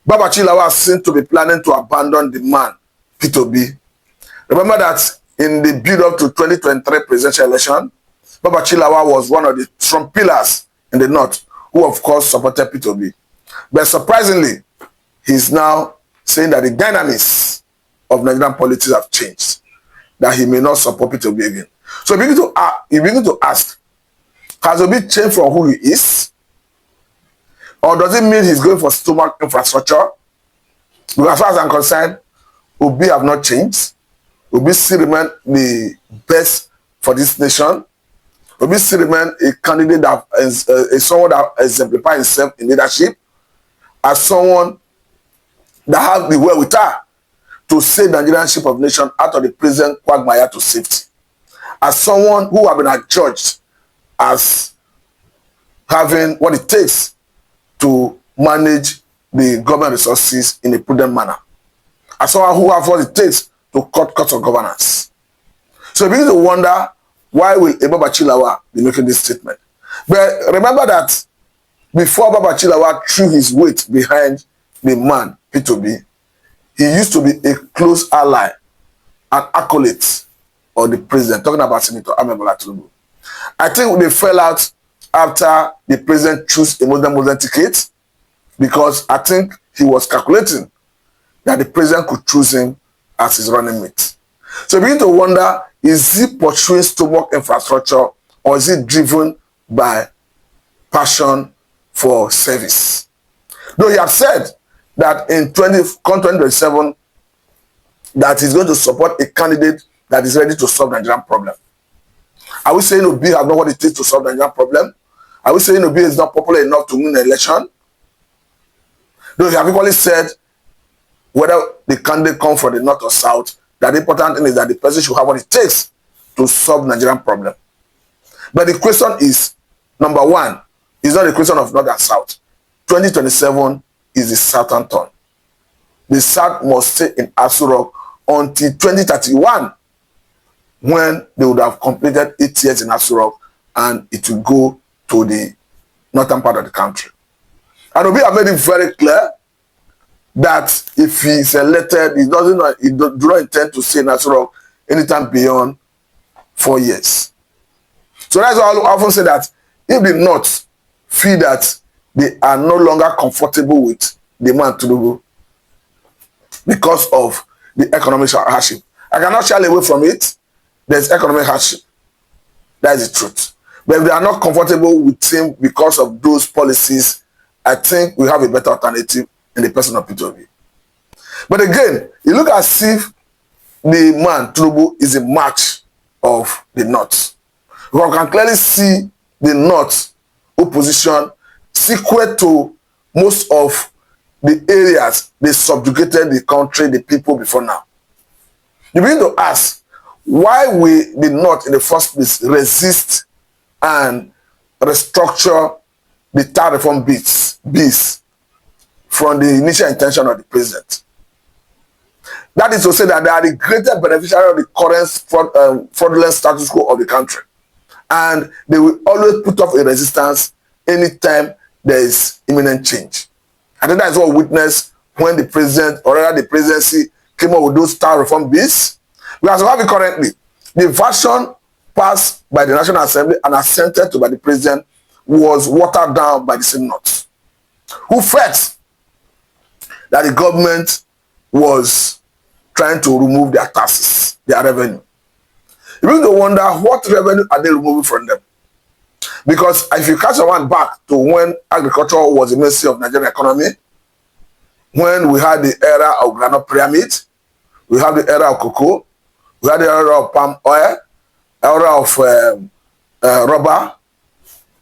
Babachi Lawal seems to be planning to abandon the man, Peter Obi. Remember that in the build-up to 2023 presidential election, Babachi Lawal was one of the strong pillars in the North, who of course supported Peter Obi. But surprisingly, he's now saying that the dynamics of Nigerian politics have changed, that he may not support Peter Obi again. So you begin to ask, has Obi changed from who he is? Or does it mean he's going for stomach infrastructure? Because as far as I'm concerned, Obi have not changed. Obi still remain the best for this nation. Obi still remain a candidate that is someone that exemplifies himself in leadership, as someone that has the wherewithal to save the Nigerian ship of nation out of the present quagmire to safety, as someone who have been adjudged as having what it takes to manage the government resources in a prudent manner, as someone who have what it takes to cut costs of governance. So you begin to wonder, why will Babachi Lawal be making this statement? But remember that before Babachi Lawal threw his weight behind the man, Peter Obi, he used to be a close ally and acolyte of the president, talking about Senator Tinubu. I think they fell out after the president chose a Muslim ticket, because I think he was calculating that the president could choose him as his running mate. So you begin to wonder, is he pursuing stomach infrastructure, or is he driven by passion for service? Though he has said that in 2027 that he's going to support a candidate that is ready to solve the Nigerian problem. Are we saying Obi has not what it takes to solve the Nigerian problem? Are we saying Obi is not popular enough to win the election? Though he have equally said, whether the candidate comes from the north or south, that the important thing is that the person should have what it takes to solve the Nigerian problem. But the question is, number one, it's not a question of north and south. 2027 is the southern turn. The south must stay in Aso Rock until 2031, when they would have completed 8 years in Aso Rock, and it will go to the northern part of the country. And Obi have made it very clear that if he is elected, he do not intend to stay in Aso Rock anytime beyond 4 years. So that's why I often say that if the North feel that they are no longer comfortable with the man Tinubu because of the economic hardship, I cannot shy away from it. There's economic hardship. That is the truth. But if they are not comfortable with him because of those policies, I think we have a better alternative in the person of Peter Obi. But again, you look as if the man Tinubu is a match of the North. One can clearly see the North opposition sequel to most of the areas they subjugated the country, the people before now. You begin to ask, why will the North in the first place resist and restructure the third reform beast from the initial intention of the president? That is to say that they are the greatest beneficiary of the current fraudulent status quo of the country. And they will always put up a resistance anytime there is imminent change. I think that is what we witnessed when the president, or rather the presidency, came up with those third reform bills. Because we have it currently. The version passed by the National Assembly and assented to by the president was watered down by the Senate, who felt that the government was trying to remove their taxes, their revenue. You begin to wonder, what revenue are they removing from them? Because if you catch one back to when agriculture was the ministry of Nigerian economy, when we had the era of granite pyramid, we had the era of cocoa, we had the era of palm oil, era of rubber,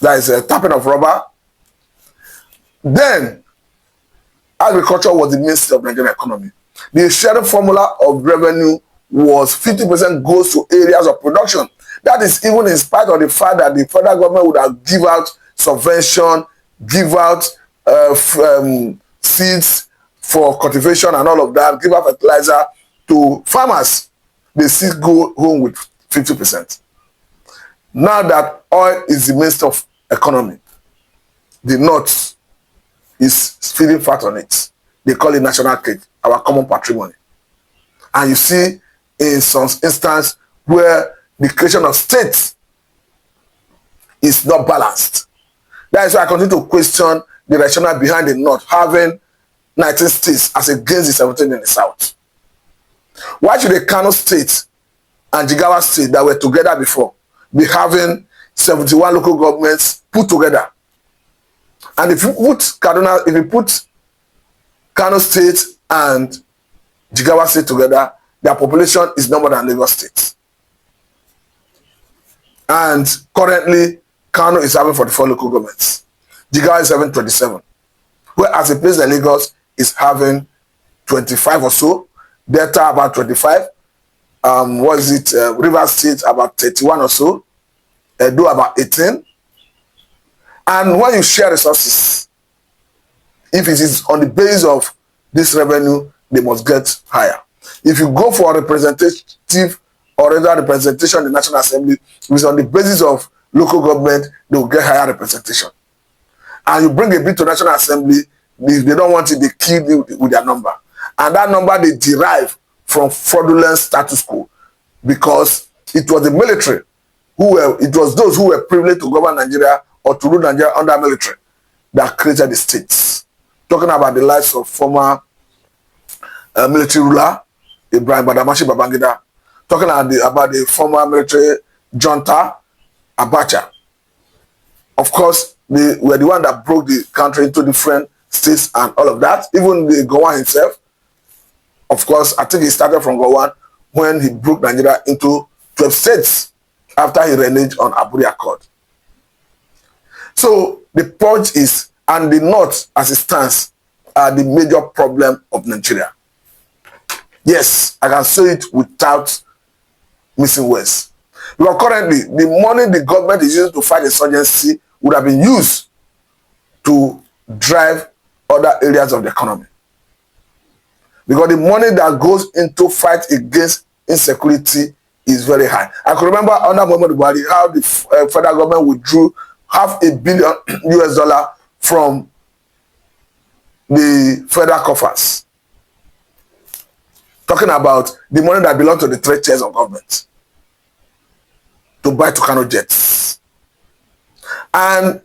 that is a tapping of rubber. Then agriculture was the ministry of Nigerian economy. The sharing formula of revenue was 50% goes to areas of production. That is even in spite of the fact that the federal government would have give out subvention, give out seeds for cultivation and all of that, give out fertilizer to farmers. They still go home with 50%. Now that oil is the minister of economy, the North is feeding fat on it. they call it national cake, our common patrimony. And you see in some instance where the creation of states is not balanced. That is why I continue to question the rationale behind the North having 19 states as against the 17 in the South. Why should the Kano state and Jigawa state that were together before be having 71 local governments put together? And if you put Kano state and Jigawa state together, their population is no more than Lagos state. And currently, Kano is having 44 local governments. Jigawa is having 27. Whereas the place like Lagos is having 25 or so. Delta about 25. Rivers State about 31 or so. Edo about 18. And when you share resources, if it is on the basis of this revenue, they must get higher. If you go for a representative or rather representation in the National Assembly, which is on the basis of local government, they will get higher representation. And you bring a bill to National Assembly, if they don't want it, they kill you with their number. And that number they derive from fraudulent status quo, because it was the military it was those who were privileged to govern Nigeria or to rule Nigeria under military that created the states. Talking about the lives of former military ruler Ibrahim Badamashi Babangida, talking about the former military junta Abacha. Of course, they were the one that broke the country into different states and all of that. Even the Gowon himself, of course, I think he started from Gowon when he broke Nigeria into 12 states after he reneged on Aburi Accord. So the purge is, and the North as it stands, are the major problem of Nigeria. Yes, I can say it without missing words. Because currently, the money the government is using to fight insurgency would have been used to drive other areas of the economy. Because the money that goes into fight against insecurity is very high. I can remember under Muhammadu Buhari how the federal government withdrew $500 billion from the federal coffers. Talking about the money that belongs to the trade chairs of government to buy Tucano jets. And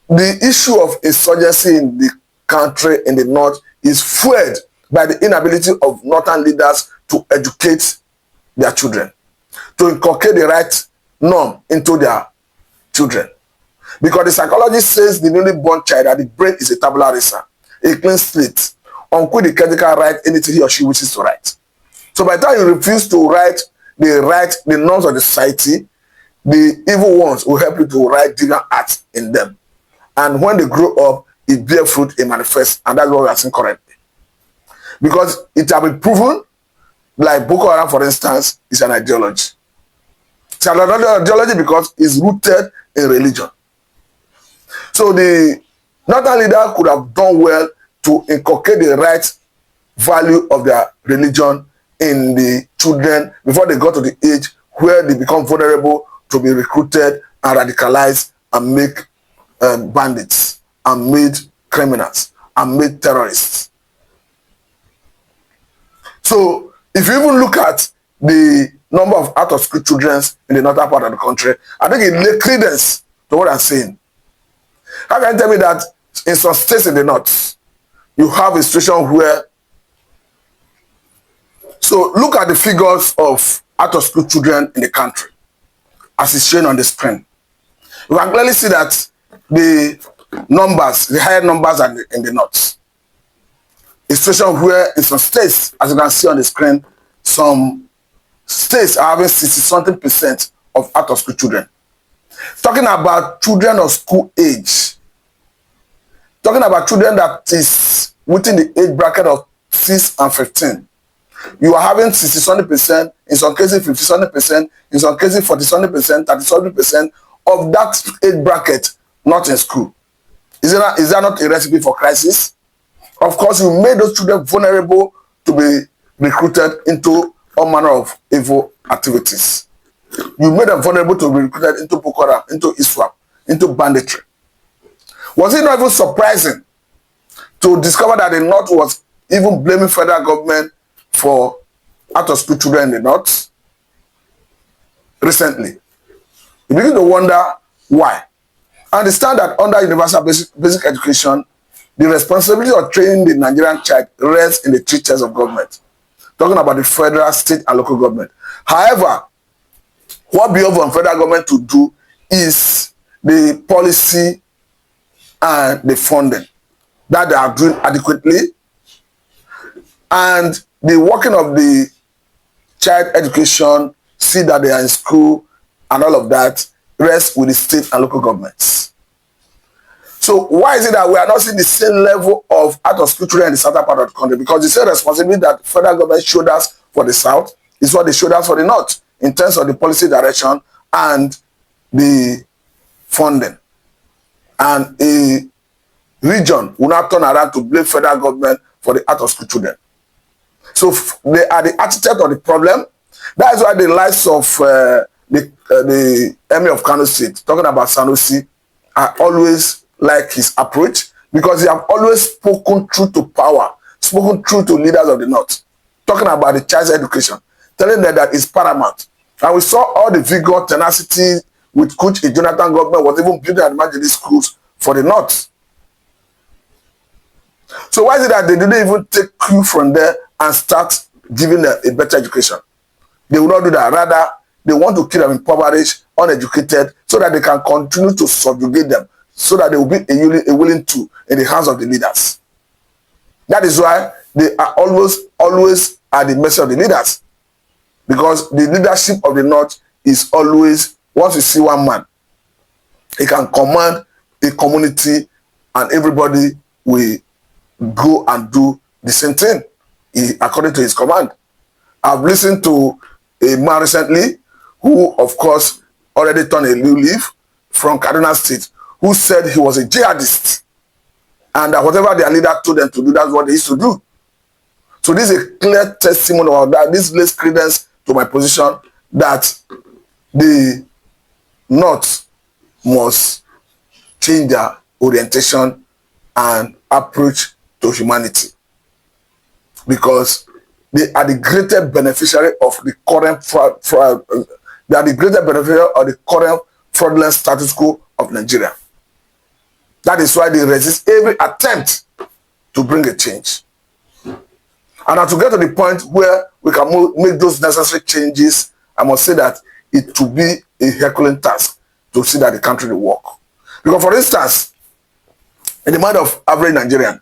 the issue of insurgency in the country, in the North, is fueled by the inability of Northern leaders to educate their children, to inculcate the right norm into their children. Because the psychologist says the newly born child that the brain is a tabula rasa, a clean slate, on which the child can write anything he or she wishes to write. So by the time you refuse to write the norms of the society, the evil ones will help you to write different acts in them. And when they grow up, it bear fruit, it manifests, and that's what we are seeing currently. Because it has been proven, like Boko Haram, for instance, is an ideology. It's an ideology because it's rooted in religion. So the Northern leader could have done well to inculcate the right value of their religion in the children before they got to the age where they become vulnerable to be recruited and radicalized and make bandits and made criminals and made terrorists. So if you even look at the number of out-of-school children in the northern part of the country, I think it lays credence to what I'm saying. How can you tell me that in some states in the north, you have a situation where, so look at the figures of out-of-school children in the country as it's shown on the screen. You can clearly see that the numbers, the higher numbers are in the north. A situation where in some states, as you can see on the screen, some states are having 60-something% of out-of-school children. Talking about children of school age, talking about children that is within the age bracket of 6 and 15, you are having 60-something%, in some cases 50-something%, in some cases 40-something%, 30-something% of that age bracket not in school. Is that not a recipe for crisis? Of course, you made those children vulnerable to be recruited into all manner of evil activities. You made them vulnerable to be recruited into Boko Haram, into ISWAP, into banditry. Was it not even surprising to discover that the North was even blaming federal government for out-of-school children in the north recently. You begin to wonder why. Understand that under universal basic education, the responsibility of training the Nigerian child rests in the three tiers of government. Talking about the federal, state, and local government. However, what behove on federal government to do is the policy and the funding that they are doing adequately, and the working of the child education, see that they are in school and all of that, rests with the state and local governments. So why is it that we are not seeing the same level of out-of-school children in the southern part of the country? Because the same responsibility that federal government showed us for the south is what they showed us for the north in terms of the policy direction and the funding. And a region will not turn around to blame federal government for the out-of-school children. So they are the architect of the problem. That is why the likes of the Emir of Kano State, talking about Sanusi, I always like his approach, because he have always spoken true to power, spoken true to leaders of the north, talking about the child's education, telling them that it's paramount. And we saw all the vigor, tenacity with which a Jonathan government was even building emergency schools for the north. So why is it that they didn't even take cue from there and start giving them a better education? They will not do that. Rather, they want to keep them impoverished, uneducated, so that they can continue to subjugate them, so that they will be a willing tool in the hands of the leaders. That is why they are always at the mercy of the leaders. Because the leadership of the north is always, once you see one man, he can command a community and everybody will go and do the same thing according to his command. I've listened to a man recently who, of course, already turned a new leaf from Kaduna State, who said he was a jihadist and that whatever their leader told them to do, that's what they used to do. So this is a clear testimony of that. This lays credence to my position that the North must change their orientation and approach to humanity, because they are the greatest beneficiary of the current fraudulent status quo of Nigeria. That is why they resist every attempt to bring a change. And now to get to the point where we can make those necessary changes, I must say that it will be a Herculean task to see that the country will work. Because for instance, in the mind of average Nigerian,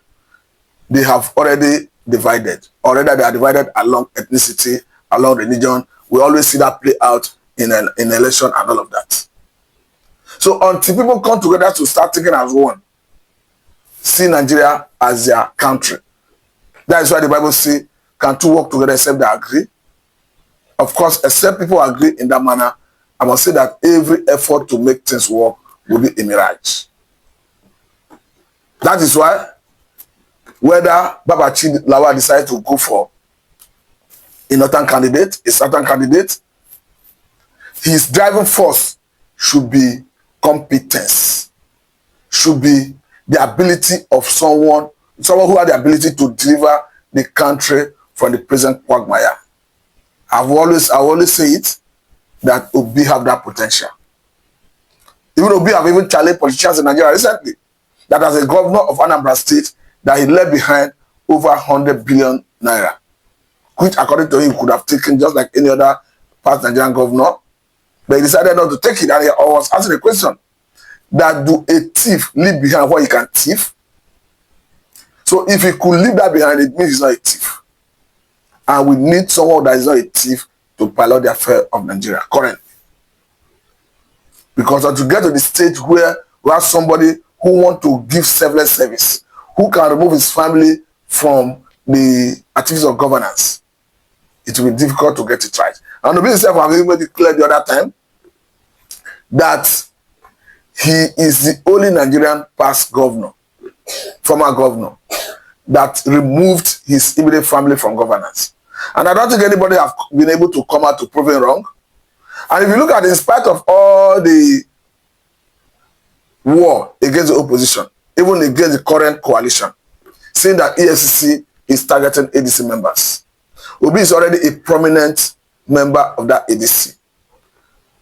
they have already divided. Already they are divided along ethnicity, along religion. We always see that play out in election and all of that. So until people come together to start thinking as one, see Nigeria as their country. That is why the Bible says, can two work together except they agree? Of course, except people agree in that manner, I must say that every effort to make things work will be a mirage. That is why, whether Babachi Lawal decides to go for a northern candidate, a southern candidate, his driving force should be competence, should be the ability of someone who had the ability to deliver the country from the present quagmire. I always say it, that Obi have that potential. Even Obi have even challenged politicians in Nigeria recently, that as a governor of Anambra State, that he left behind over 100 billion naira, which according to him could have taken just like any other past Nigerian governor, but he decided not to take it. And he was asking a question, that do a thief leave behind what he can thief? So if he could leave that behind, it means he's not a thief. And we need someone that is not a thief to pilot the affair of Nigeria currently. Because to get to the stage where we have somebody who wants to give selfless service, who can remove his family from the activities of governance, it will be difficult to get it right. And the business have even declared the other time that he is the only Nigerian past governor, former governor, that removed his immediate family from governance. And I don't think anybody have been able to come out to prove it wrong. And if you look at it, in spite of all the war against the opposition, even against the current coalition, saying that EFCC is targeting ADC members. Obi is already a prominent member of that ADC,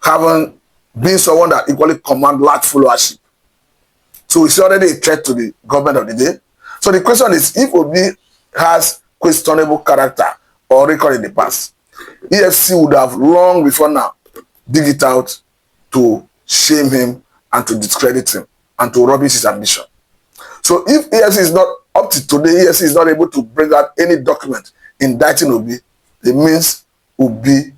having been someone that equally command large followership. So he's already a threat to the government of the day. So the question is, if Obi has questionable character or record in the past, EFC would have long before now dig it out to shame him and to discredit him and to rubbish his ambition. So if EFC is not, up to today, EFC is not able to bring out any document indicting Obi, it means Obi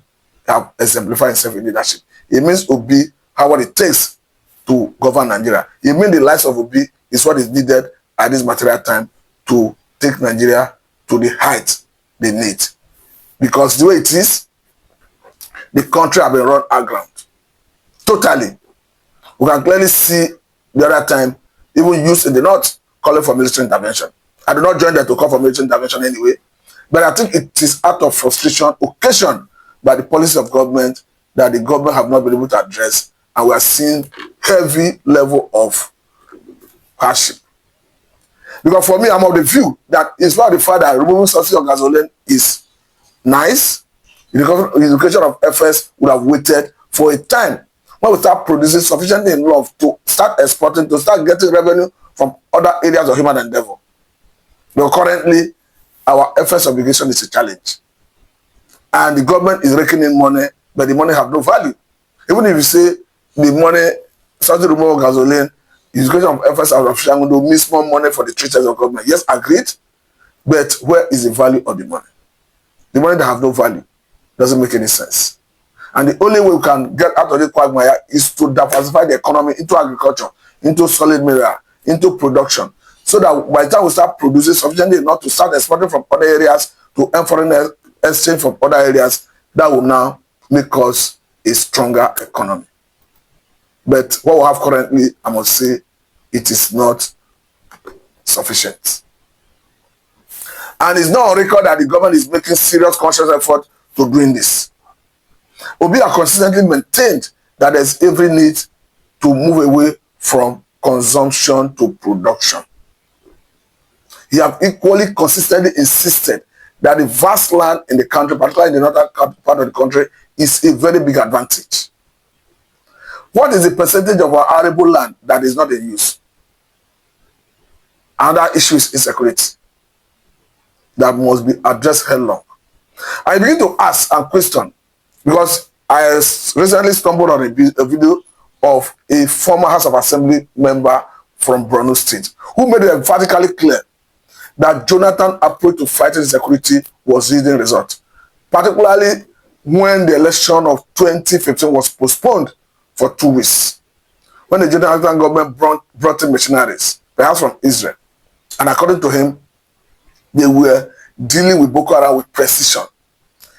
have exemplified himself in leadership. It means Obi have what it takes to govern Nigeria. It means the lives of Obi is what is needed at this material time to take Nigeria to the height they need. Because the way it is, the country have been run aground. Totally. We can clearly see the other time, even youth in the north calling for military intervention. I do not join them to call for military intervention anyway, but I think it is out of frustration occasioned by the policy of government that the government have not been able to address, and we are seeing heavy level of hardship. Because for me, I'm of the view that it's not the fact that removing subsidy of gasoline is nice. The education of FS would have waited for a time when we start producing sufficiently enough to start exporting, to start getting revenue from other areas of human endeavor. But currently, our FS obligation is a challenge. And the government is raking in money, but the money have no value. Even if you say the money, subsidy removal of gasoline, the education of FS and official will miss more money for the treaters of government. Yes, agreed. But where is the value of the money? The money that have no value doesn't make any sense. And the only way we can get out of this quagmire is to diversify the economy into agriculture, into solid mineral, into production, so that by the time we start producing sufficiently enough to start exporting from other areas to earn foreign exchange from other areas, that will now make us a stronger economy. But what we have currently, I must say, it is not sufficient. And it's not on record that the government is making serious conscious effort to doing this. Obi has consistently maintained that there's every need to move away from consumption to production. He has equally consistently insisted that the vast land in the country, particularly in the northern part of the country, is a very big advantage. What is the percentage of our arable land that is not in use? Another issue is insecurity that must be addressed headlong. I begin to ask and question, because I recently stumbled on a video of a former House of Assembly member from Borno State who made it emphatically clear that Jonathan's approach to fighting insecurity was yielding results, particularly when the election of 2015 was postponed for 2 weeks, when the Jonathan government brought in missionaries, perhaps from Israel. And according to him, they were dealing with Boko Haram with precision,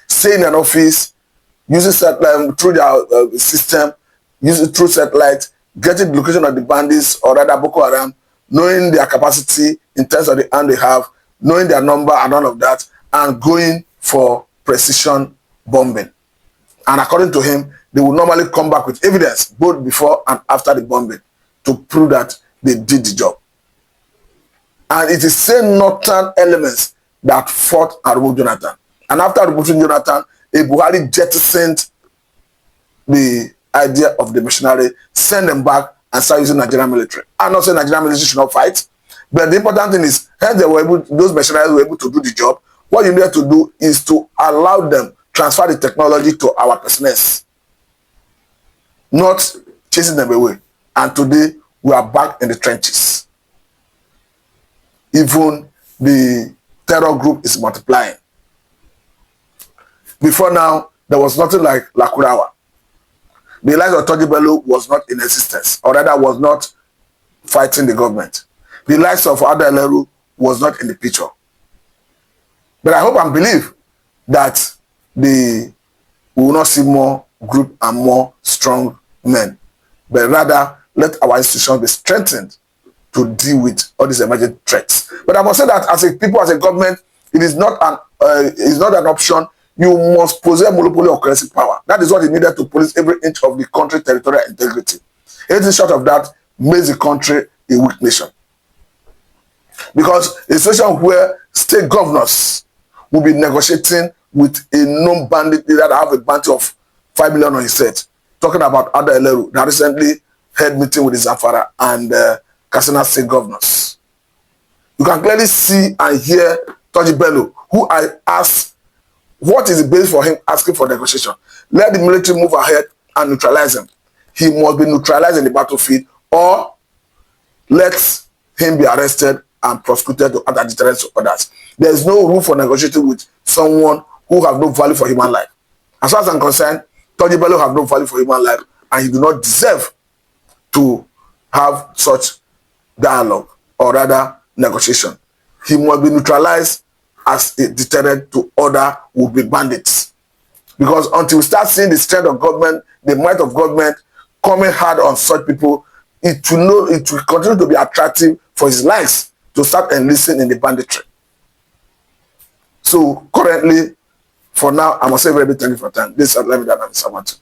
staying in an office, using satellite through their system, using through satellite, getting the location of the bandits or rather Boko Haram, knowing their capacity in terms of the arm they have, knowing their number and all of that, and going for precision bombing. And according to him, they will normally come back with evidence both before and after the bombing to prove that they did the job. And it is same northern elements that fought and removed Jonathan. And after removing Jonathan, Buhari jettisoned the idea of the missionary, send them back and start using Nigerian military. I'm not saying Nigerian military should not fight, but the important thing is, hence they were able, those missionaries were able to do the job. What you need to do is to allow them transfer the technology to our business, not chasing them away. And today, we are back in the trenches. Even the terror group is multiplying. Before now, there was nothing like Lakurawa. The lives of Toji Bello was not in existence, or rather was not fighting the government. The lives of Ada Eleru was not in the picture. But I hope and believe that we will not see more group and more strong men, but rather let our institutions be strengthened to deal with all these emerging threats. But I must say that as a people, as a government, it is not an option. You must possess monopoly of currency power. That is what is needed to police every inch of the country's territorial integrity. Anything short of that makes the country a weak nation. Because a situation where state governors will be negotiating with a known bandit leader that have a bounty of 5 million on his head. Talking about Ada Eleru that recently had meeting with the Zamfara and Katsina state governors. You can clearly see and hear Toji Bello, who I asked, what is the basis for him asking for negotiation? Let the military move ahead and neutralize him. He must be neutralized in the battlefield, or let him be arrested and prosecuted to add deterrence to others. There is no room for negotiating with someone who have no value for human life. As far as I'm concerned, Toji Bello have no value for human life, and he do not deserve to have such dialogue, or rather negotiation. He must be neutralized as a deterrent to other would-be bandits. Because until we start seeing the strength of government, the might of government coming hard on such people, it will continue to be attractive for his likes to start enlisting in the banditry. So currently, for now, I must say very big thank you for your time. This is Let Me Down, Mr.